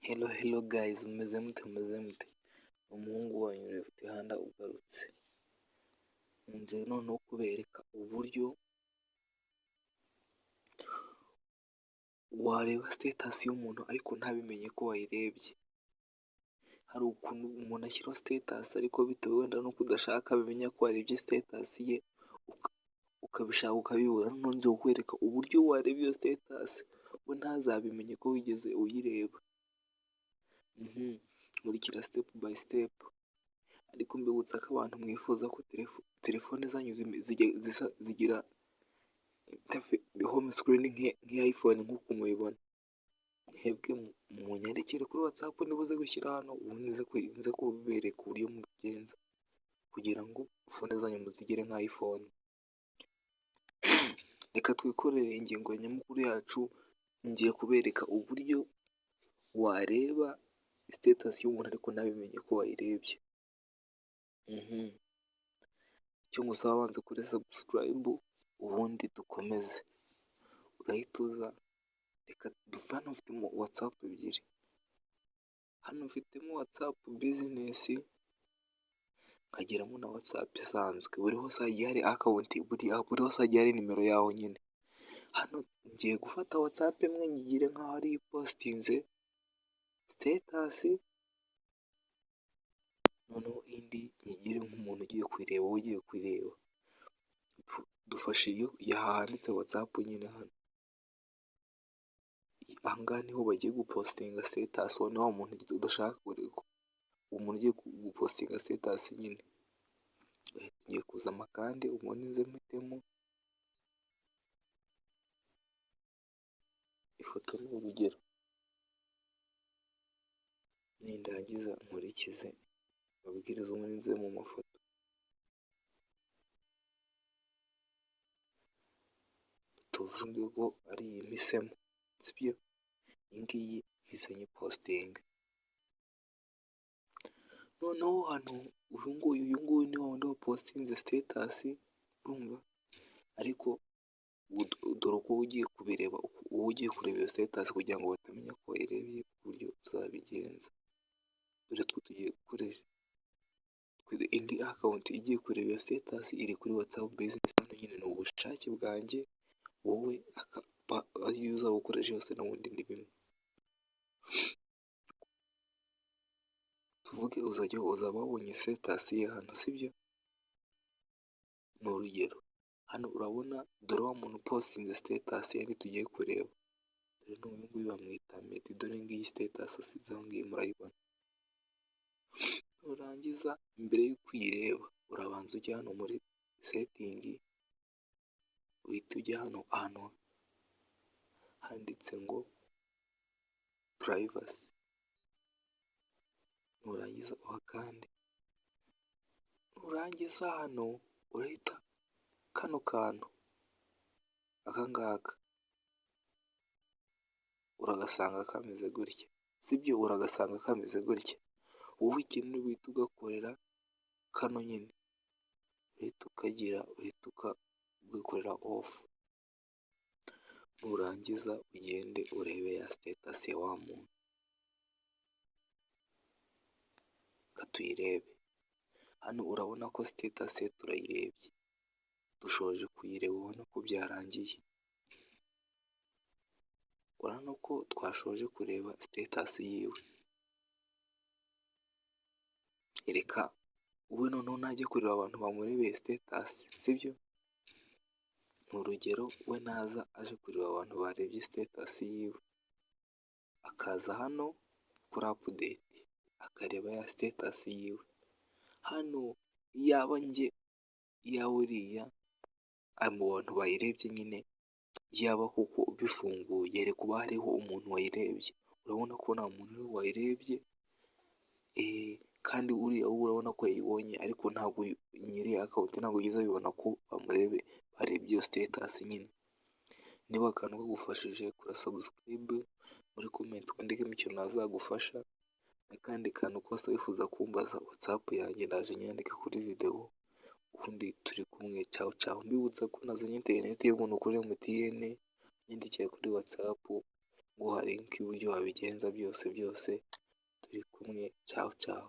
Hello guys, mumeze mute umuhungu wanyu Left Hand ugarutse nje noneho kubereka uburyo wareba status y'umuntu ariko ntabimenye ko wayirebye. Hari ukuntu umuntu ashyira status ariko bitewe wenda no kudashaka bimenya ko warebye status ye ukabishaka ukabibura. None nje kukwereka uburyo wareba iyo status we ntazabimenye ko wigeze uyireba. Nkurikira step by step, ariko mbibutsa ko abantu mwifuza ko telefone zanyu zigira home screen nk'iya iPhone nk'uko mubibona. Mwebwe munyandikire kuri WhatsApp nibuze gushyira hano ubundi nze kubereka uburyo mubigenza kugira ngo phone zanyu muzigire nka iPhone. Reka twikorere ingingo nyamukuru yacu, ngiye kubereka uburyo wareba status y'umuntu ariko ntabimenye ko wayirebye. Icyo ngusaba abanza kuri subscribe ubundi dukomeze. Urahita uza, reka hano mfitemo WhatsApp ebyiri. Hano mfitemo WhatsApp business nkagiramo na WhatsApp isanzwe. Buri hose hagiye hari account, buri hose hagiye hari nimero yaho nyine. Hano ngiye gufata WhatsApp imwe nyigire nkaho ari postinze status, noneho indi nyigire nk'umuntu ugiye kuyireba. Dufashe iyo yahanditse WhatsApp nyine hano. Ahangaha niho bagiye gupostinga status, ni wa muntu udashaka kureka umuntu ugiye gupostinga status nyine. Ngiye kuzamo kandi ubundi nze mpitemo ifoto n'urugero, nindangiza nkurikize amabwiriza ubundi nze mu mafoto. Tuvuge ko ari iyi mpisemo, sibyo? Iyi ngiyi mpise nyipostinga. Noneho hano uyu nguyu ni wa wundi wapostinze status, urumva? Ariko dore uko ugiye kubireba, ugiye kureba iyo status kugira ngo batamenya ko wayirebye uburyo uzabigenza. Dore two tugiye gukoresha indi account igiye kureba iyo status iri kuri WhatsApp business. Hano nyine ni ubushake bwanjye, wowe iyo uzaba ukoresha yose n'ubundi ni bimwe. Tuvuge uzaba wabonye status ye hano, sibyo? Ni urugero, hano urabona dore wa muntu postinze status yari tugiye kureba. Dore n'uyu nguyu bamwita Meddy, dore ngiyi status asize aho ngiyi murayibona. Nurangiza mbere y'uko uyireba urabanza ujya hano muri setting, uhita ujya hano ahantu handitse ngo privacy, nurangiza uhakande. Nurangiza hano urahita kano kantu akangaka uragasanga kameze gutya, sibyo? Uragasanga kameze gutya. Wowe ikintu uhita ugakorera kano nyine, uhita ugakorera off. Nurangiza ugende urebe ya status ya wa muntu. Katuyirebe hano, urabona ko status ye turayirebye, dushoje kuyireba, ubona ko byarangiye. Urabona ko twashoje kureba status yiwe. Reka ubu noneho najya kureba abantu bamurebeye status, sibyo? Ni urugero, we naza aje kureba abantu barebye status yiwe, akaza hano kuri update akareba ya status yiwe. Hano yaba uriya ari mu bantu bayirebye nyine, yaba kuko bifunguye, reka kuba hariho umuntu wayirebye. Urabona ko nta muntu wayirebye, kandi uriya urabona ko yayibonye, ariko ntabwo nyiri account ntabwo yigeze abibona ko barebye iyo status nyine. Niba akantu kagufashije kora subscribe, muri comment wandikemo ikintu nazagufasha. N'akandi kantu kose wifuza kumbaza, WhatsApp yanjye ndaje nyandike kuri video, ubundi turi kumwe. Ciao. Mbibutsa ko nazanye internet y'ubuntu kuri MTN, nyandikira kuri WhatsApp nguha link y'uburyo wabigenza byose turi kumwe cawu cawu.